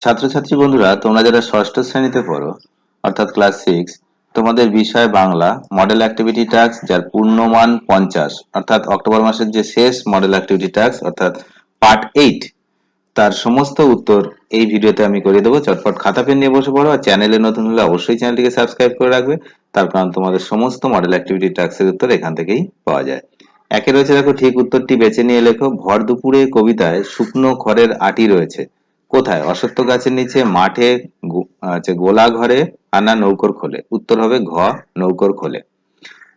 ছাত্রছাত্রী বন্ধুরা, তোমরা যারা ষষ্ঠ শ্রেণীতে পড়ো অর্থাৎ ক্লাস 6, তোমাদের বিষয় বাংলা মডেল অ্যাক্টিভিটি টাস্ক যার পূর্ণমান 50, অর্থাৎ অক্টোবর মাসের যে শেষ মডেল অ্যাক্টিভিটি টাস্ক অর্থাৎ পার্ট 8, তার সমস্ত উত্তর এই ভিডিওতে আমি করে দেবো। চটপট খাতা পেন নিয়ে বসে পড়ো, আর চ্যানেলে নতুন হলে অবশ্যই চ্যানেলটিকে সাবস্ক্রাইব করে রাখবে। তার কারণ তোমাদের সমস্ত মডেল অ্যাক্টিভিটি টাস্কের উত্তর এখান থেকেই পাওয়া যায়। একে রয়েছে, দেখো, ঠিক উত্তরটি বেছে নিয়ে লেখো। ভর দুপুরে কবিতায় শুকনো খড়ের আঁটি রয়েছে কোথায়? অশ্বত্থ গাছের নিচে, মাঠে, গোলা ঘরে, আনা নৌকোর খোলে। উত্তর হবে ঘ, নৌকোর খোলে।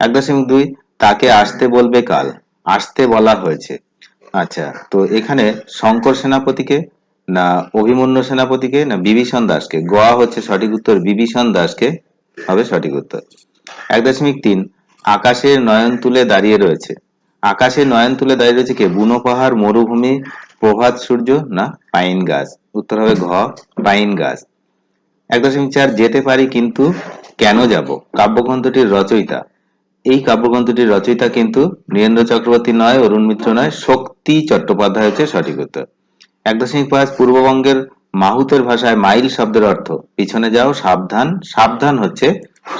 1.2, তাকে আসতে বলবে কাল। আসতে বলা হয়েছে। আচ্ছা, তো এখানে শঙ্কর সেনাপতিকে, না অভিমন্যু সেনাপতিকে, না বিভীষণ দাসকে? গোয়া হচ্ছে সঠিক উত্তর, বিভীষণ দাসকে হবে সঠিক উত্তর। 1.3, আকাশের নয়ন তুলে দাঁড়িয়ে রয়েছে। আকাশে নয়ন তুলে দাঁড়িয়ে রয়েছে কে? বুনো পাহাড়, মরুভূমি, প্রভাত সূর্য, না পাইন গাছ? উত্তর হবে ঘ, পাইন গাছ। 1.4, যেতে পারি কিন্তু কেন যাব? কাব্যগ্রন্থটির রচয়িতা। এই কাব্যগ্রন্থটির রচয়িতা কিন্তু নীরেন্দ্র চক্রবর্তী নয়, অরুণ মিত্র নয়, শক্তি চট্টোপাধ্যায় হচ্ছে সঠিক উত্তর। 1.5, পূর্ববঙ্গের মাহুতের ভাষায় মাইল শব্দের অর্থ পিছনে যাও, সাবধান। সাবধান হচ্ছে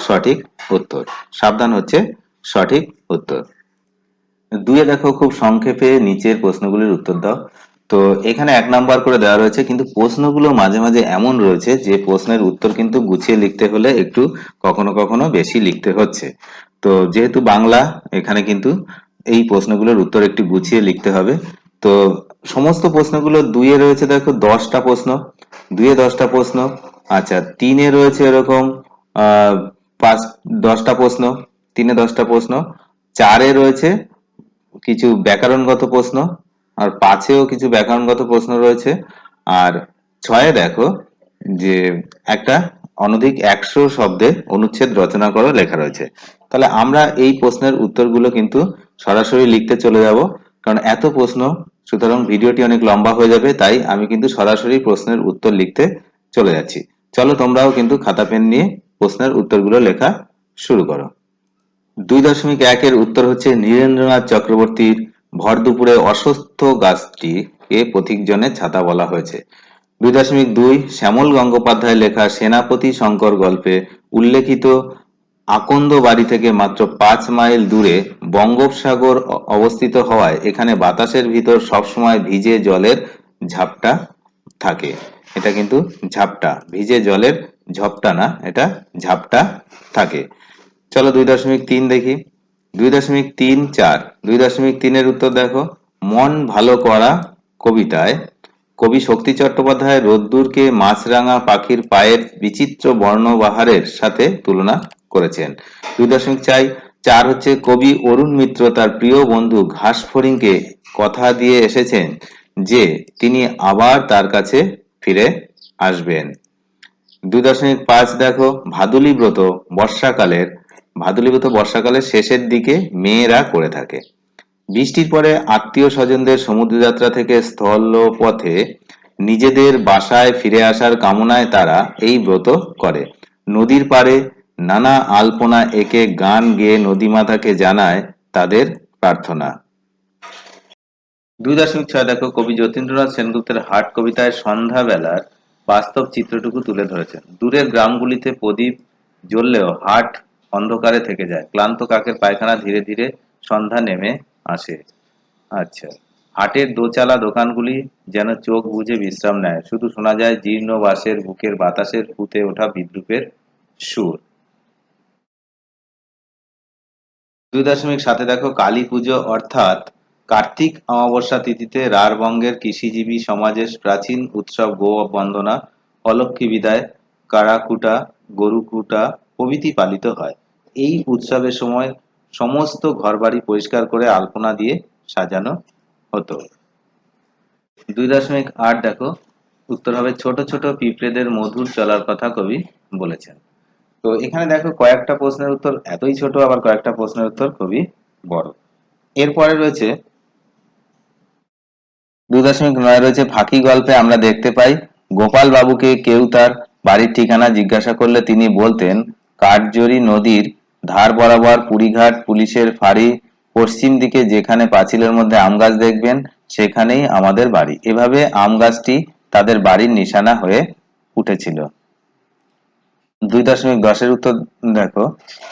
সঠিক উত্তর। সাবধান হচ্ছে সঠিক উত্তর। 2 দেখো, খুব সংক্ষেপে নিচের প্রশ্নগুলির উত্তর দাও। তো এখানে 1 নাম্বার করে দেওয়া রয়েছে, কিন্তু প্রশ্নগুলো মাঝে মাঝে এমন রয়েছে যে প্রশ্নের উত্তর কিন্তু গুছিয়ে লিখতে হলে একটু কখনো কখনো বেশি লিখতে হচ্ছে। তো যেহেতু বাংলা, এখানে কিন্তু এই প্রশ্নগুলোর উত্তর একটু গুছিয়ে লিখতে হবে। তো সমস্ত প্রশ্নগুলো 2-এ রয়েছে, দেখো, 10টা প্রশ্ন। 2-এ 10টা প্রশ্ন। আচ্ছা, 3-এ রয়েছে এরকম আহ 10টা প্রশ্ন। 3-এ 10টা প্রশ্ন। 4-এ রয়েছে কিছু ব্যাকরণগত প্রশ্ন, আর 5-এও কিছু ব্যাকরণগত প্রশ্ন রয়েছে। আর 6-এ দেখো যে একটা অনধিক 100 শব্দে অনুচ্ছেদ রচনা করো লেখা রয়েছে। তাহলে আমরা এই প্রশ্নের উত্তরগুলো কিন্তু সরাসরি লিখতে চলে যাব, কারণ এত প্রশ্ন, সুতরাং ভিডিওটি অনেক লম্বা হয়ে যাবে। তাই আমি কিন্তু সরাসরি প্রশ্নের উত্তর লিখতে চলে যাচ্ছি। চলো, তোমরাও কিন্তু খাতা পেন নিয়ে প্রশ্নের উত্তরগুলো লেখা শুরু করো। 2.1-এর উত্তর হচ্ছে, নীরেন্দ্রনাথ চক্রবর্তীর ভর দুপুরে অশ্বত্থ গাছটিকে প্রতীকজনের ছাতা বলা হয়েছে। 2.2, শ্যামল গঙ্গোপাধ্যায় লেখা সেনাপতি শঙ্কর গল্পে উল্লেখিত আকন্দ বাড়ি থেকে মাত্র 5 মাইল দূরে বঙ্গোপসাগর অবস্থিত হওয়ায় এখানে বাতাসের ভিতর সবসময় ভিজে জলের ঝাপটা থাকে। এটা কিন্তু ঝাপটা, ভিজে জলের ঝপটা না, এটা ঝাপটা থাকে। চলো 2.3 দেখি। 2.3-4, 2.3-এর উত্তর দেখো। মন ভালো করা কবিতায় কবি শক্তি চট্টোপাধ্যায় রোদ্দুরকে মাছরাঙা পাখির পায়ের বিচিত্র বর্ণবাহারের সাথে তুলনা করেছেন। 2.4 হচ্ছে, কবি অরুণ মিত্র তার প্রিয় বন্ধু ঘাসফড়িংকে কথা দিয়ে এসেছেন যে তিনি আবার তার কাছে ফিরে আসবেন। 2.5 দেখো, ভাদুলী ব্রত বর্ষাকালের শেষের দিকে মেয়েরা করে থাকে। বৃষ্টির পরে আত্মীয় স্বজনদের সমুদ্রযাত্রা থেকে স্থলপথে নিজেদের বাসায় ফিরে আসার কামনায় তারা এই ব্রত করে। নদীর পাড়ে নানা আলপনা এঁকে গান গেয়ে নদীমাতাকে জানায় তাদের প্রার্থনা। 2.6 দেখো, কবি যতীন্দ্রনাথ সেনগুপ্তের হাট কবিতায় সন্ধ্যাবেলার বাস্তব চিত্রটুকু তুলে ধরেছেন। দূরের গ্রামগুলিতে প্রদীপ জ্বললেও হাট অন্ধকারে থেকে যায়। ক্লান্ত কাকের পায়খানা ধীরে ধীরে সন্ধ্যা নেমে আসে। আচ্ছা, হাটের দোচালা দোকানগুলি যেন চোখ বুজে বিশ্রাম নেয়, শুধু শোনা যায় জীর্ণ বাঁশের বুকের বাতাসের ফুটে ওঠা বিদ্রুপের সুর। 2.7 দেখো, কালী পুজো অর্থাৎ কার্তিক অমাবস্যা তিথিতে রাঢ়বঙ্গের কৃষিজীবী সমাজের প্রাচীন উৎসব গো বন্দনা, অলক্ষ্মী বিদায়, কারাকুটা, গরুকুটা প্রভৃতি পালিত হয়। এই উৎসবের সময় সমস্ত ঘরবাড়ি পরিষ্কার করে আলপনা দিয়ে সাজানো হতো। 2.8 দেখো, উত্তর হবে, ছোট ছোট পিঁপড়েদের মধুর চলার কথা কবি বলেছেন। তো এখানে দেখো কয়েকটা প্রশ্নের উত্তর এতই ছোট, আবার কয়েকটা প্রশ্নের উত্তর খুবই বড়। এরপরে রয়েছে 2.9 রয়েছে, ফাঁকি গল্পে আমরা দেখতে পাই গোপাল বাবুকে কেউ তার বাড়ির ঠিকানা জিজ্ঞাসা করলে তিনি বলতেন কাঠজড়ি নদীর ধার বরাবর পুরীঘাট পুলিশের ফাঁড়ি, পশ্চিম দিকে যেখানে পাঁচিলের মধ্যে আম গাছ দেখবেন সেখানেই আমাদের বাড়ি। এভাবে আম গাছটি তাদের বাড়ির নিশানা হয়ে উঠেছিল। 2.10 উত্তর দেখো,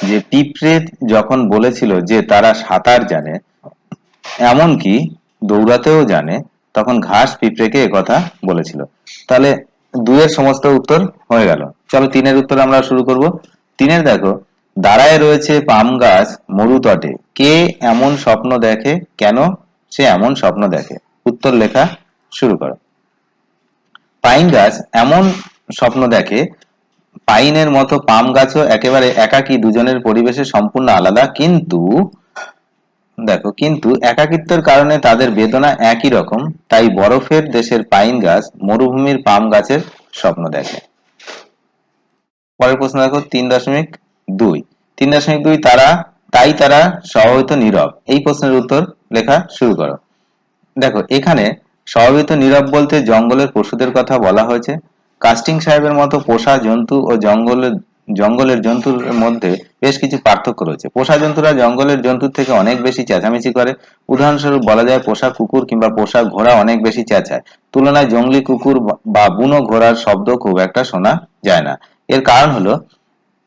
যে পিঁপড়ে যখন বলেছিল যে তারা সাঁতার জানে, এমনকি দৌড়াতেও জানে, তখন ঘাস পিঁপড়েকে একথা বলেছিল। তাহলে 2 সমস্ত উত্তর হয়ে গেল। চলো 3 উত্তর আমরা শুরু করব। 3 দেখো, দাঁড়ায় রয়েছে পাম গাছ মরুতটে, কে এমন স্বপ্ন দেখে, কেন সে এমন স্বপ্ন দেখে? উত্তর লেখা শুরু করো। পাইন গাছ এমন স্বপ্ন দেখে, পাইনের মতো পাম গাছও একেবারে একাকী, দুজনের পরিবেশে সম্পূর্ণ আলাদা, কিন্তু একাকিত্বের কারণে তাদের বেদনা একই রকম, তাই বরফের দেশের পাইন গাছ মরুভূমির পাম গাছের স্বপ্ন দেখে। পরের প্রশ্ন দেখো 3.2। 3.2, তারা স্বভাবত নীরব। এই প্রশ্নের উত্তর লেখা শুরু করো। দেখো, এখানে স্বভাবত নীরব বলতে জঙ্গলের পশুদের কথা বলা হয়েছে। কাস্টিং সাহেবের মতো পোষা জন্তু ও জঙ্গলের জন্তুর মধ্যে বেশ কিছু পার্থক্য রয়েছে। পোষা জন্তুরা জঙ্গলের জন্তুর থেকে অনেক বেশি চেঁচামেচি করে। উদাহরণস্বরূপ বলা যায়, পোষা কুকুর কিংবা পোষা ঘোড়া অনেক বেশি চেঁচায়। তুলনায় জংলি কুকুর বা বুনো ঘোড়ার শব্দ খুব একটা শোনা যায় না। এর কারণ হলো,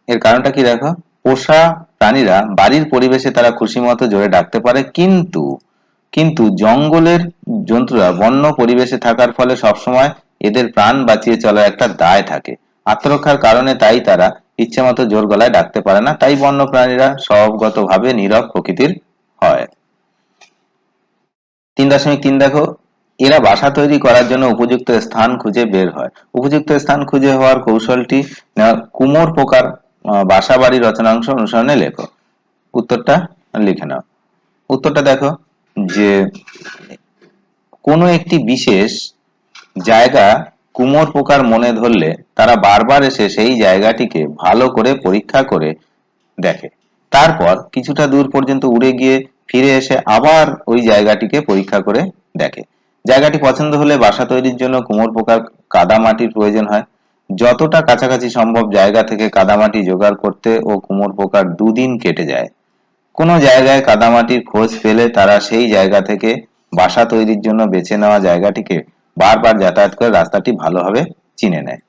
এর কারণটা কি দেখো, পোষা প্রাণীরা বাড়ির পরিবেশে তারা খুশি মতো জোরে ডাকতে পারে, কিন্তু কিন্তু জঙ্গলের জন্তুরা বন্য পরিবেশে থাকার ফলে সবসময় এদের প্রাণ বাঁচিয়ে চলার একটা দায় থাকে। আত্মরক্ষার কারণে তাই তারা ইচ্ছেমতো জোর গলায় ডাকতে পারে না, তাই বন্য প্রাণীরা স্বভাবগতভাবে নীরব প্রকৃতির হয়। 3.3 দেখো, এরা বাসা তৈরি করার জন্য উপযুক্ত স্থান খুঁজে বের হয়। উপযুক্ত স্থান খুঁজে হওয়ার কৌশলটি কুমোর পোকার বাসা বাড়ি রচনাংশ অনুসরণে লেখো। উত্তরটা লিখে নাও। উত্তরটা দেখো, যে কোনো একটি বিশেষ জায়গা কুমোর পোকার মনে ধরলে তারা বারবার এসে সেই জায়গাটিকে ভালো করে পরীক্ষা করে দেখে। তারপর কিছুটা দূর পর্যন্ত উড়ে গিয়ে ফিরে এসে আবার ওই জায়গাটিকে পরীক্ষা করে দেখে। জায়গাটি পছন্দ হলে বাসা তৈরির জন্য কুমোর পোকার কাদামাটির প্রয়োজন হয়। যতটা কাছাকাছি সম্ভব জায়গা থেকে কাদামাটি জোগাড় করতে ও কুমোর পোকার 2 দিন কেটে যায়। কোনো জায়গায় কাদামাটির খোঁজ পেলে তারা সেই জায়গা থেকে বাসা তৈরির জন্য বেছে নেওয়া জায়গাটিকে বারবার যাতায়াত করে রাস্তাটি ভালোভাবে চিনে নেয়।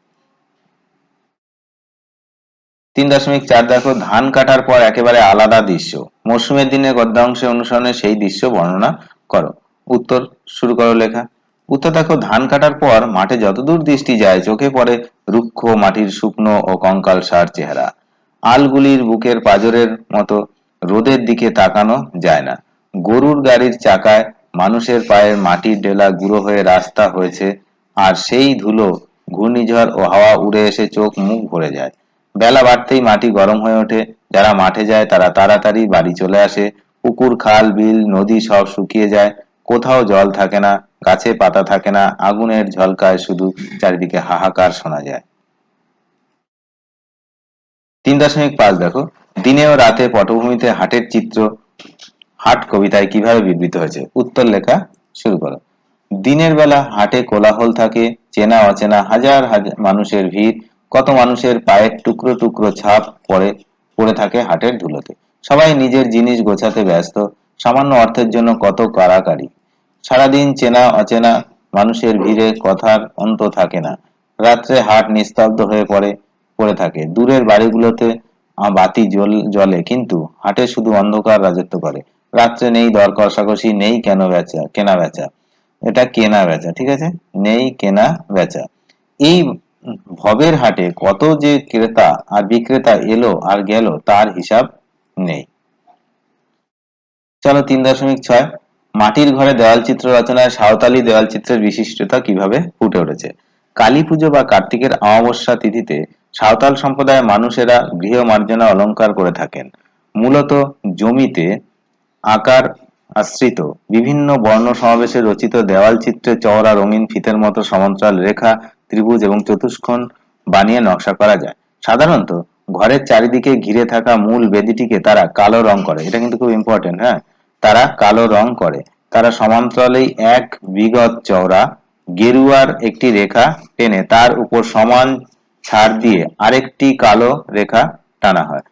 3.4 দেখো, ধান কাটার পর একেবারে আলাদা দৃশ্য। মরশুমের দিনে গদ্যাংশে অনুসরণে সেই দৃশ্য বর্ণনা করো। উত্তর শুরু করো লেখা। উত্তর দেখো, ধান কাটার পর মাঠে যতদূর দৃষ্টি যায় চোখে পড়ে রুক্ষ মাটির শুকনো ও কঙ্কালসার চেহারা। আলগুলির বুকের পাঁজরের মতো রোদের দিকে তাকানো যায় না। গরুর গাড়ির চাকায় মানুষের পায়ের মাটির ডেলা গুঁড়ো হয়ে রাস্তা হয়েছে, আর সেই ধুলো ঘূর্ণিঝড় ও হাওয়া উড়ে এসে চোখ মুখ ভরে যায়। বেলা বাড়তেই মাটি গরম হয়ে ওঠে। যারা মাঠে যায় তারা তাড়াতাড়ি বাড়ি চলে আসে। পুকুর, খাল, বিল, নদী সব শুকিয়ে যায়। কোথাও জল থাকে না, গাছে পাতা থাকে না, আগুনের ঝলকায় শুধু চারিদিকে হাহাকার শোনা যায়। 3.5 দেখো, দিনে ও রাতে পটভূমিতে হাটের চিত্র হাট কবিতায় কিভাবে বিবৃত হয়েছে? উত্তর লেখা শুরু করো। দিনের বেলা হাটে কোলাহল থাকে, চেনা অচেনা হাজার হাজার মানুষের ভিড়, কত মানুষের পায়ের টুকরো টুকরো ছাপ পড়ে থাকে হাটের ধুলোতে। সবাই নিজের জিনিস গোছাতে ব্যস্ত, সামান্য অর্থের জন্য কত কাড়াকাড়ি। সারাদিন চেনা অচেনা মানুষের ভিড়ে কথার অন্ত থাকে না। রাত্রে হাট নিস্তব্ধ হয়ে পড়ে থাকে। দূরের বাড়িগুলোতে বাতি জ্বলে, কিন্তু হাটে শুধু অন্ধকার রাজত্ব করে। রাত্রে নেই দর কষাকষি, নেই কেনা বেচা। এটা কেনা বেচা, ঠিক আছে, নেই কেনা বেচা। এই ভবের হাটে কত যে ক্রেতা আর বিক্রেতা এলো আর গেল তার হিসাব নেই। চলো 3.6, মাটির ঘরে দেওয়াল চিত্র রচনায় সাঁওতালি দেওয়াল চিত্রের বিশিষ্টতা কিভাবে ফুটে উঠেছে? কালী পুজো বা কার্তিকের অমাবস্যা তিথিতে সাঁওতাল সম্প্রদায়ের মানুষেরা গৃহ মার্জনা অলংকার করে থাকেন। মূলত জমিতে আকার আশ্রিত বিভিন্ন বর্ণ সমাবেশে রচিত দেওয়াল চিত্রে চওড়া রঙিন ফিতের মতো সমান্তরাল রেখা, ত্রিভুজ এবং চতুষ্কোণ বানিয়ে নকশা করা যায়। সাধারণত ঘরের চারিদিকে ঘিরে থাকা মূল বেদিটিকে তারা কালো রং করে। এটা কিন্তু খুব ইম্পর্টেন্ট, হ্যাঁ, তারা কালো রং করে। তারা সমান্তরালেই এক বিগত চওড়া গেরুয়ার একটি রেখা টেনে তার উপর সমান ছাড় দিয়ে আরেকটি কালো রেখা টানা হয়।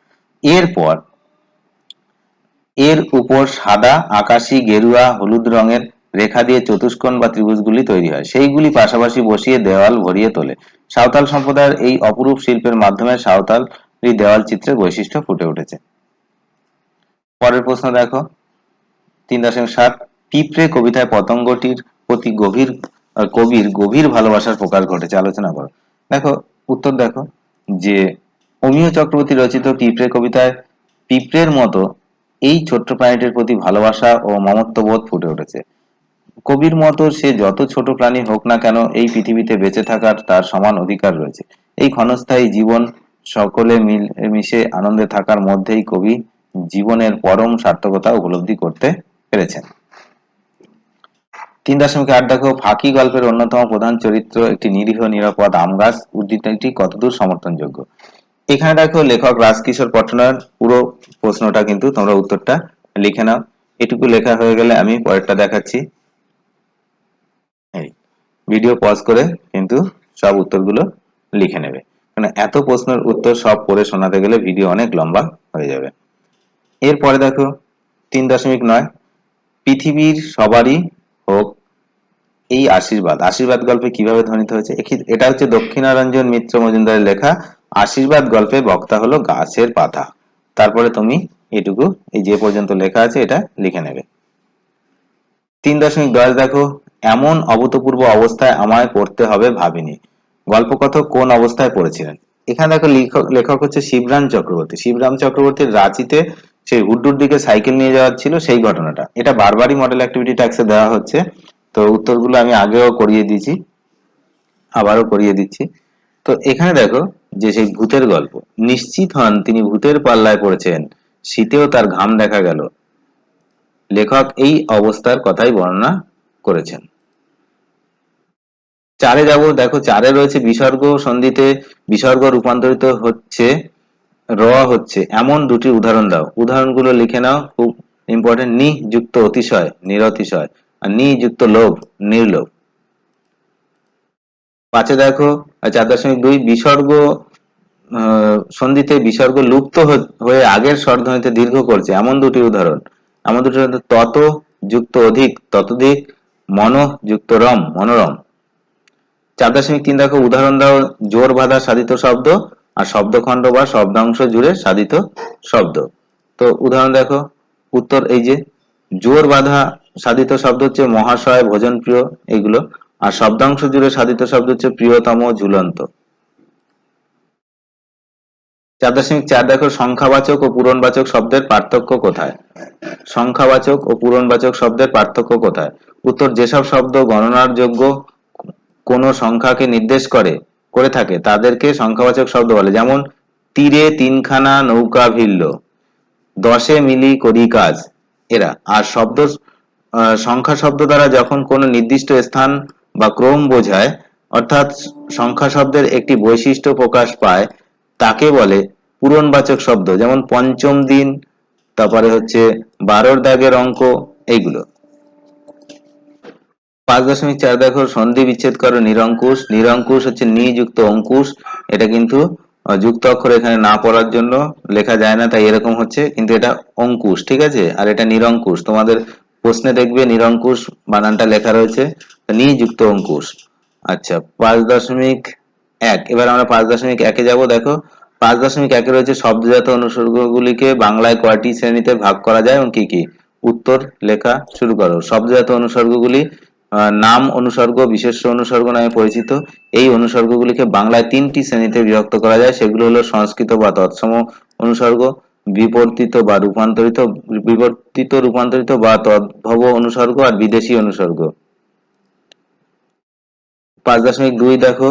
এর উপর সাদা, আকাশি, গেরুয়া, হলুদ রঙের রেখা দিয়ে চতুষ্কোণ বা ত্রিভুজগুলি তৈরি হয়, সেইগুলি পাশাপাশি বসিয়ে দেওয়াল ভরিয়ে তোলে। সাঁওতাল সম্প্রদায়ের এই অপরূপ শিল্পের মাধ্যমে সাঁওতালি দেওয়াল চিত্রের বৈশিষ্ট্য ফুটে উঠেছে। পরের প্রশ্ন দেখো 3.7, পিঁপড়ে কবিতায় পতঙ্গটির প্রতি কবির গভীর ভালোবাসার প্রকাশ ঘটেছে, আলোচনা করো। দেখো উত্তর দেখো যে অমিয় চক্রবর্তী রচিত পিঁপড়ে কবিতায় পিঁপড়ের মতো এই ছোট্ট প্রাণীটির প্রতি ভালোবাসা ও মমত্ববোধ ফুটে উঠেছে। কবির মতো সে যত ছোট প্রাণী হোক না কেন, এই পৃথিবীতে বেঁচে থাকার তার সমান অধিকার রয়েছে। এই ক্ষণস্থায়ী জীবন সকলে মিশে আনন্দে থাকার মধ্যেই কবি জীবনের পরম সার্থকতা উপলব্ধি করতে পেরেছেন। 3.8 দেখো ফাঁকি গল্পের অন্যতম প্রধান চরিত্র একটি নিরীহ নিরাপদ আম গাছ, উদ্ধৃতিটি কতদূর সমর্থনযোগ্য? এখানে দেখো লেখক রাজকিশোর পটনায়ক, পুরো প্রশ্নটা কিন্তু তোমরা উত্তরটা লিখে নাও। এটুকু লেখা হয়ে গেলে আমি পরেরটা দেখাচ্ছি। এই ভিডিও পজ করে কিন্তু সব উত্তরগুলো লিখে নেবে, মানে এত প্রশ্নের উত্তর সব পড়ে শোনাতে গেলে ভিডিও অনেক লম্বা হয়ে যাবে। এরপরে দেখো 3.9, পৃথিবীর সবারই হোক এই আশীর্বাদ। আশীর্বাদ গল্পে কিভাবে ধ্বনিত হয়েছে? এটা হচ্ছে দক্ষিণারঞ্জন মিত্র মজুমদারের লেখা। আশীর্বাদ গল্পে বক্তা হলো গাছের পাতা। তারপরে তুমি এটুকু এই যে পর্যন্ত লেখা আছে এটা লিখে নেবে। 3.10 দেখো এমন অভূতপূর্ব অবস্থায় আমায় পড়তে হবে ভাবিনি। গল্পকথক কোন অবস্থায় পড়েছিলেন? এখানে দেখো লেখক হচ্ছে শিবরাম চক্রবর্তী। শিবরাম চক্রবর্তীর রাঁচিতে সেই হুড্ডুর দিকে সাইকেল নিয়ে যাওয়ার ছিল, সেই ঘটনাটা। এটা বারবারই মডেল অ্যাক্টিভিটি ট্যাক্সে দেওয়া হচ্ছে, তো উত্তরগুলো আমি আগেও করিয়ে দিয়েছি, আবারও করিয়ে দিচ্ছি। তো এখানে দেখো যে সেই ভূতের গল্প, নিশ্চিত হন তিনি ভূতের পাল্লায় পড়েছেন, শীতেও তার ঘাম দেখা গেল। লেখক এই অবস্থার কথাই বর্ণনা করেছেন। 4 যাব, দেখো 4 রয়েছে বিসর্গ সন্ধিতে বিসর্গ রূপান্তরিত হচ্ছে র হচ্ছে এমন দুটি উদাহরণ দাও। উদাহরণগুলো লিখে নাও, খুব ইম্পর্টেন্ট। নি যুক্ত অতিশয় নিরতিশয়, আর নি যুক্ত লোভ নির্লোভ। 5 দেখো 4.2 বিসর্গ সন্ধিতে বিসর্গ লুপ্ত হয়ে আগের স্বরধ্বনিতে দীর্ঘ করছে এমন দুটি উদাহরণ। এমন দুটি তত যুক্ত অধিক ততোধিক, মন যুক্ত রম মনোরম। 4.3 দেখো উদাহরণ দাও জোর বাঁধা সাধিত শব্দ আর শব্দখণ্ড বা শব্দাংশ জুড়ে সাধিত শব্দ। তো উদাহরণ দেখো, উত্তর এই যে জোর বাঁধা সাধিত শব্দ হচ্ছে মহাশয়, ভোজন প্রিয়, এইগুলো। আর শব্দাংশ জুড়ে সাধিত শব্দ হচ্ছে প্রিয়তম, ঝুলন্ত। 4.4 দেখো সংখ্যাবাচক ও পূরণবাচক শব্দের পার্থক্য কোথায়? সংখ্যাবাচক ও পূরণবাচক শব্দের পার্থক্য কোথায়? উত্তর যেসব শব্দ গণনার যোগ্য কোনো সংখ্যাকে নির্দেশ করে থাকে তাদেরকে সংখ্যাবাচক শব্দ বলে। যেমন তীরে তিনখানা নৌকা ভিড়ল, 10 মিলি করি কাজ, এরা। আর সংখ্যা শব্দ দ্বারা যখন কোনো নির্দিষ্ট স্থান বা ক্রম বোঝায়, অর্থাৎ সংখ্যা শব্দের একটি বৈশিষ্ট্য প্রকাশ পায়, তাকে বলে পূরণবাচক শব্দ। যেমন পঞ্চম দিন, তারপরে হচ্ছে 12 দাগের অঙ্ক, এইগুলো। 5.4 দেখো সন্ধি বিচ্ছেদ করো নিরঙ্কুশ। নিরঙ্কুশ হচ্ছে নি যুক্ত অঙ্কুশ, এটা কিন্তু যুক্ত অক্ষর এখানে না পড়ার জন্য লেখা যায় না, তাই এরকম হচ্ছে, কিন্তু এটা অঙ্কুশ, ঠিক আছে। আর এটা নিরঙ্কুশ, তোমাদের প্রশ্নে দেখবে নিরঙ্কুশ বানানটা লেখা রয়েছে, নি যুক্ত অঙ্কুশ। আচ্ছা 5.1, এবার আমরা 5.1-এ যাবো। দেখো 5.1-এ রয়েছে শব্দজাত অনুসর্গগুলিকে বাংলায় কয়টি শ্রেণীতে ভাগ করা যায় এবং কি কি? উত্তর লেখা শুরু করো। শব্দজাত অনুসর্গগুলি নাম অনুসর্গ, বিশেষ্য অনুসর্গ নামে পরিচিত। এই অনুসর্গগুলিকে বাংলায় 3টি শ্রেণীতে বিভক্ত করা যায়, সেগুলো হলো সংস্কৃত বা তৎসম অনুসর্গ, বিবর্তিত রূপান্তরিত বা তদ্ভব অনুসর্গ, আর বিদেশি অনুসর্গ। 5.2 দেখো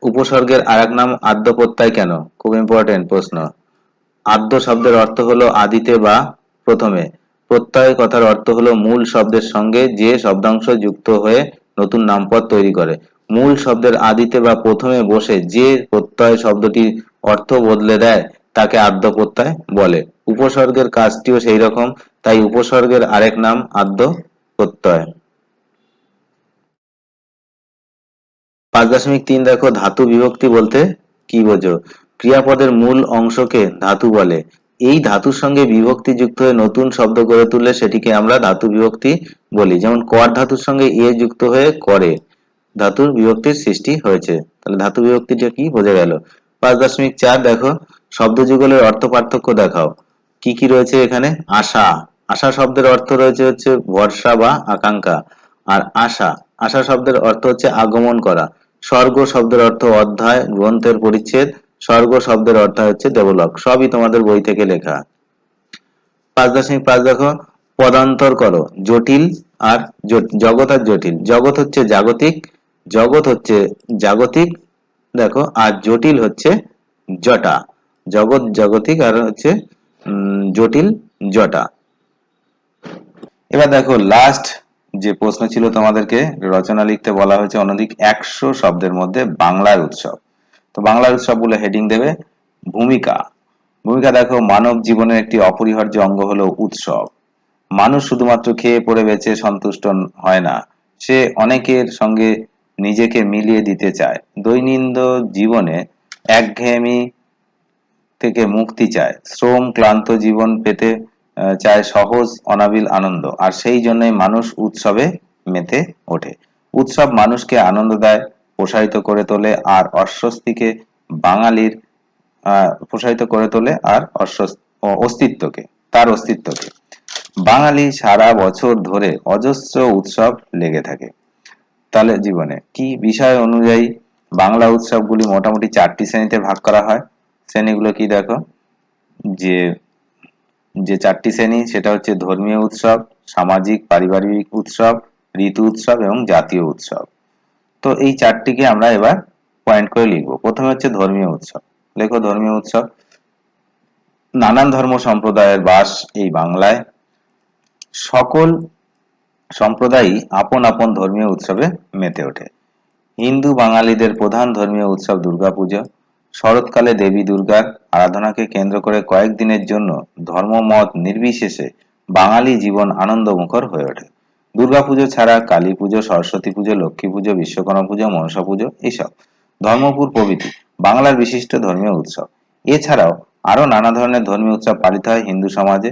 উপসর্গের আরেক নাম আদ্য প্রত্যয় কেন? খুব ইম্পর্টেন্ট প্রশ্ন। আদ্য শব্দের অর্থ হলো আদিতে বা প্রথমে। প্রত্যয় কথার অর্থ হলো মূল শব্দের সঙ্গে যে শব্দাংশ যুক্ত হয়ে নতুন নামপদ তৈরি করে। মূল শব্দের আদিতে বা প্রথমে বসে যে প্রত্যয় শব্দটির অর্থ বদলে দেয় তাকে আদ্য প্রত্যয় বলে। উপসর্গের কাজটিও সেই রকম, তাই উপসর্গের আরেক নাম আদ্য প্রত্যয়। 5.3 দেখো ধাতু বিভক্তি বলতে কি বোঝো? ক্রিয়াপদের মূল অংশকে ধাতু বলে। এই ধাতুর সঙ্গে বিভক্তি যুক্ত হয়ে নতুন শব্দ গড়ে তুললে সেটিকে আমরা ধাতু বিভক্তি বলি। যেমন কর ধাতুর সঙ্গে এ যুক্ত হয়ে করে ধাতুর বিভক্তির সৃষ্টি হয়েছে। তাহলে ধাতু বিভক্তিটা কি বোঝা গেল। 5.4 দেখো, শব্দ যুগলের অর্থ পার্থক্য দেখাও। কি কি রয়েছে এখানে? আশা, আশা শব্দের অর্থ রয়েছে হচ্ছে ভরসা বা আকাঙ্ক্ষা। আর আশা, আশা শব্দের অর্থ হচ্ছে আগমন করা। স্বর্গ শব্দের অর্থ অধ্যায়, গ্রন্থের পরিচ্ছেদ। স্বর্গ শব্দের অর্থ হচ্ছে দেবলোক। সবই তোমাদের বই থেকে লেখা। 5.5 দেখো, পদান্তর করো। জটিল আর জগৎ আর জটিল। জগৎ হচ্ছে জাগতিক, জগৎ হচ্ছে জাগতিক দেখো, আর জটিল হচ্ছে জটা। জগৎ জাগতিক আর হচ্ছে জটিল জটা। এবার দেখো লাস্ট যে প্রশ্ন ছিল, তোমাদেরকে রচনা লিখতে বলা হয়েছে অনধিক 100 শব্দের মধ্যে বাংলার উৎসব। তো বাংলার উৎসব বলে হেডিং দেবে। ভূমিকা, ভূমিকা দেখো, মানব জীবনের একটি অপরিহার্য অঙ্গ হলো উৎসব। মানুষ শুধুমাত্র খেয়ে পড়ে বেঁচে সন্তুষ্ট হয় না, সে অনেকের সঙ্গে নিজেকে মিলিয়ে দিতে চায়। দৈনন্দিন জীবনে একঘেয়েমি থেকে মুক্তি চায়, শ্রম ক্লান্ত জীবন পেতে চায় সহজ অনাবিল আনন্দ। আর সেই জন্যই মানুষ উৎসবে মেতে ওঠে। উৎসব মানুষকে আনন্দ দেয়, প্রসারিত করে তোলে আর অস্বস্তিকে বাঙালির প্রসারিত করে তোলে আর অস্তিত্বকে, তার অস্তিত্বকে। বাঙালি সারা বছর ধরে অজস্র উৎসব লেগে থাকে। তাহলে জীবনে কি বিষয় অনুযায়ী বাংলা উৎসবগুলি মোটামুটি 4টি শ্রেণীতে ভাগ করা হয়। শ্রেণীগুলো কি দেখো, যে যে 4টি শ্রেণী সেটা হচ্ছে ধর্মীয় উৎসব, সামাজিক পারিবারিক উৎসব, ঋতু উৎসব এবং জাতীয় উৎসব। তো এই 4টিকে আমরা এবার পয়েন্ট করে লিখবো। প্রথমে হচ্ছে ধর্মীয় উৎসব। লেখো ধর্মীয় উৎসব। নানান ধর্ম সম্প্রদায়ের বাস এই বাংলায়। সকল সম্প্রদায়ই আপন আপন ধর্মীয় উৎসবে মেতে ওঠে। হিন্দু বাঙালিদের প্রধান ধর্মীয় উৎসব দুর্গাপুজো। শরৎকালে দেবী দুর্গার আরাধনাকে কেন্দ্র করে কয়েকদিনের জন্য ধর্মমত নির্বিশেষে বাঙালি জীবন আনন্দমুখর হয়ে ওঠে। দুর্গাপুজো ছাড়া কালী পুজো, সরস্বতী পুজো, লক্ষ্মী পুজো, বিশ্বকর্মা পুজো, মনসা পুজো এইসব ধর্মপুর প্রভৃতি বাংলার বিশিষ্ট ধর্মীয় উৎসব। এছাড়াও আরো নানা ধরনের ধর্মীয় উৎসব পালিত হয় হিন্দু সমাজে।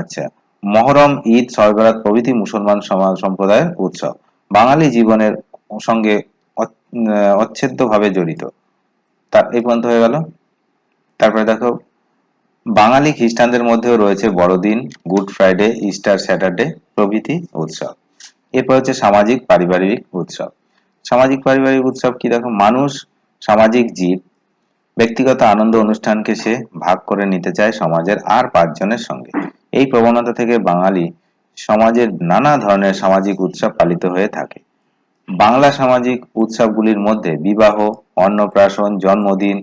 আচ্ছা, মহরম, ঈদ, শবে বরাত প্রভৃতি মুসলমান সম্প্রদায়ের উৎসব বাঙালি জীবনের সঙ্গে অচ্ছেদ্যভাবে জড়িত। তার এই পর্যন্ত হয়ে গেল। তারপরে দেখো, বাঙালি খ্রিস্টানদের মধ্যেও রয়েছে বড়দিন, গুড ফ্রাইডে, ইস্টার স্যাটারডে প্রভৃতি উৎসব। এরপর হচ্ছে সামাজিক পারিবারিক উৎসব। সামাজিক পারিবারিক উৎসব কি দেখো, মানুষ সামাজিক জীব, ব্যক্তিগত আনন্দ অনুষ্ঠানকে সে ভাগ করে নিতে চায় সমাজের আর 5 জনের সঙ্গে। এই প্রবণতা থেকে বাঙালি সমাজের নানা ধরনের সামাজিক উৎসব পালিত হয়ে থাকে। বাংলা সামাজিক উৎসবগুলির মধ্যে বিবাহ, অন্নপ্রাশন, জন্মদিন,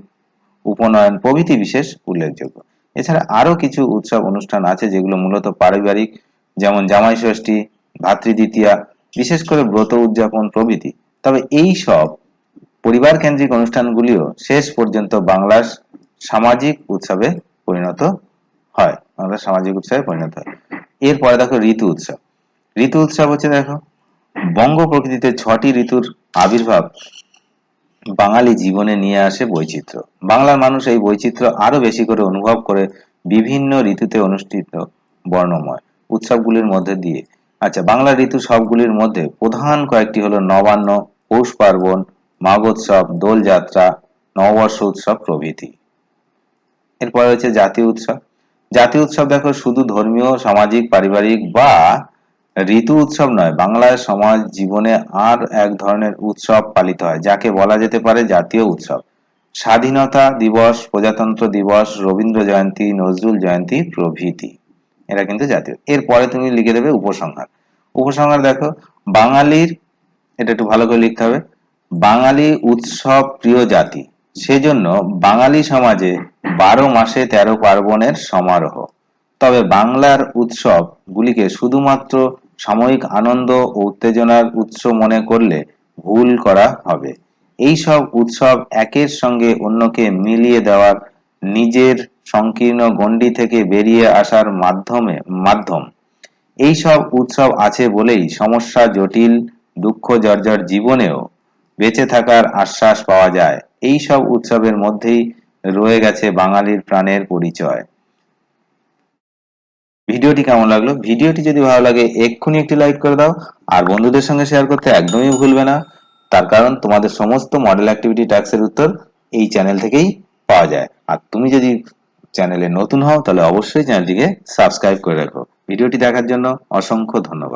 উপনয়ন প্রভৃতি বিশেষ উল্লেখযোগ্য। এছাড়া আরো কিছু উৎসব অনুষ্ঠান আছে যেগুলো মূলত পারিবারিক, যেমন জামাই ষষ্ঠী, ভাতৃদ্বিতীয়া, বিশেষ করে ব্রত উদযাপন প্রভৃতি। তবে এই সব পরিবার কেন্দ্রিক অনুষ্ঠানগুলিও শেষ পর্যন্ত বাংলার সামাজিক উৎসবে পরিণত হয়। বাংলার সামাজিক উৎসবে পরিণত হয়। এরপরে দেখো ঋতু উৎসব। ঋতু উৎসব হচ্ছে দেখো, বঙ্গ প্রকৃতিতে 6টি ঋতুর আবির্ভাব বাঙালি জীবনে নিয়ে আসে বৈচিত্র্য। বাংলার মানুষ এই বৈচিত্র্য আরো বেশি করে অনুভব করে বিভিন্ন ঋতুতে অনুষ্ঠিত বর্ণময় উৎসবগুলির মধ্যে দিয়ে। আচ্ছা, বাংলার ঋতু সবগুলির মধ্যে প্রধান কয়েকটি হলো নবান্ন, পৌষ পার্বণ, মাঘোৎসব, দোলযাত্রা, নববর্ষ উৎসব প্রভৃতি। এরপরে হচ্ছে জাতীয় উৎসব। জাতীয় উৎসব দেখো, শুধু ধর্মীয়, সামাজিক, পারিবারিক বা ঋতু উৎসব নয়, বাংলার সমাজ জীবনে আর এক ধরনের উৎসব পালিত হয় যাকে বলা যেতে পারে জাতীয় উৎসব। স্বাধীনতা দিবস, প্রজাতন্ত্র দিবস, রবীন্দ্র জয়ন্তী, নজরুল জয়ন্তী প্রভৃতি এরা কিন্তু জাতীয়। এরপরে তুমি লিখে দেবে উপসংহার। উপসংহার দেখো, বাঙালির, এটা একটু ভালো করে লিখতে হবে, বাঙালি উৎসব প্রিয় জাতি, সেজন্য বাঙালি সমাজে 12 মাসে 13 পার্বণের সমারোহ। তবে বাংলার উৎসব গুলিকে শুধুমাত্র সাময়িক আনন্দ ও উত্তেজনার উৎস মনে করলে ভুল করা হবে। এই সব উৎসব একের সঙ্গে অন্যকে মিলিয়ে দেওয়ার, নিজের সংকীর্ণ গণ্ডি থেকে বেরিয়ে আসার মাধ্যম। এই সব উৎসব আছে বলেই সমস্যা জটিল, দুঃখ জর্জর জীবনেও বেঁচে থাকার আশ্বাস পাওয়া যায়। এই সব উৎসবের মধ্যেই রয়ে গেছে বাঙালির প্রাণের পরিচয়। ভিডিওটি কেমন লাগলো? ভিডিওটি যদি ভালো লাগে এক্ষুনি একটি লাইক করে দাও, আর বন্ধুদের সঙ্গে শেয়ার করতে একদমই ভুলবে না। তার কারণ তোমাদের সমস্ত মডেল অ্যাক্টিভিটি টাস্কের উত্তর এই চ্যানেল থেকেই পাওয়া যায়। আর তুমি যদি চ্যানেলে নতুন হও তাহলে অবশ্যই চ্যানেলটিকে সাবস্ক্রাইব করে রাখো। ভিডিওটি দেখার জন্য অসংখ্য ধন্যবাদ।